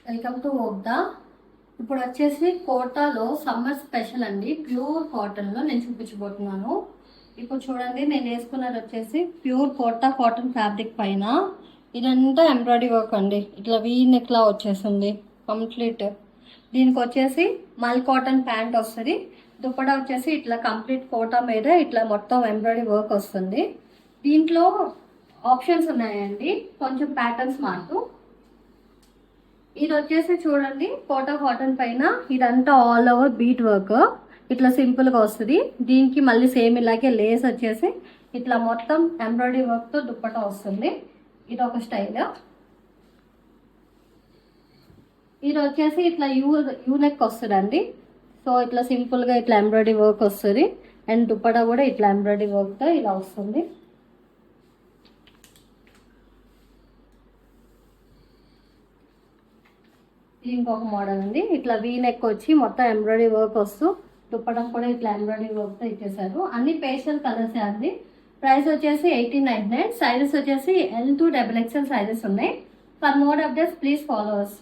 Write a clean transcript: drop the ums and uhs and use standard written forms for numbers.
Welcome to ఓగ్దా. ఇప్పుడు వచ్చేసి కోటాలో సమ్మర్ స్పెషల్ అండి, ప్యూర్ కాటన్లో నేను చూపించబోతున్నాను. ఇప్పుడు చూడండి, నేను వేసుకున్నది వచ్చేసి ప్యూర్ కోటా కాటన్ ఫ్యాబ్రిక్ పైన ఇదంతా ఎంబ్రాయిడరీ వర్క్ అండి. ఇట్లా వీ నెక్లా వచ్చేసింది కంప్లీట్. దీనికి వచ్చేసి మల్ కాటన్ ప్యాంట్ వస్తుంది. దుప్పటా వచ్చేసి ఇట్లా కంప్లీట్ కోటా మీద ఇట్లా మొత్తం ఎంబ్రాయిడరీ వర్క్ వస్తుంది. దీంట్లో ఆప్షన్స్ ఉన్నాయండి, కొంచెం ప్యాటర్న్స్ మారుతూ. ఇది వచ్చేసి చూడండి, కోటా కాటన్ పైన ఇదంతా ఆల్ ఓవర్ బీట్ వర్క్ ఇట్లా సింపుల్గా వస్తుంది. దీనికి మళ్ళీ సేమ్ ఇలాగే లేస్ వచ్చేసి ఇట్లా మొత్తం ఎంబ్రాయిడరీ వర్క్తో దుప్పటా వస్తుంది. ఇది ఒక స్టైల్. ఇది వచ్చేసి ఇట్లా యూనెక్ వస్తుందండి. సో ఇట్లా సింపుల్గా ఇట్లా ఎంబ్రాయిడరీ వర్క్ వస్తుంది. అండ్ దుప్పటా కూడా ఇట్లా ఎంబ్రాయిడరీ వర్క్తో ఇలా వస్తుంది. ఇంకొక మోడల్ అండి, ఇట్లా వీ నెక్ వచ్చి మొత్తం ఎంబ్రాయిడరీ వర్క్ వస్తూ దుప్పటం కూడా ఇట్లా ఎంబ్రాయిడరీ వర్క్తో ఇచ్చేసారు. అన్ని పేస్టల్ కలర్సే అండి. ప్రైస్ వచ్చేసి 1899. సైజెస్ వచ్చేసి L to XXL సైజెస్ ఉన్నాయి. For more updates please follow us.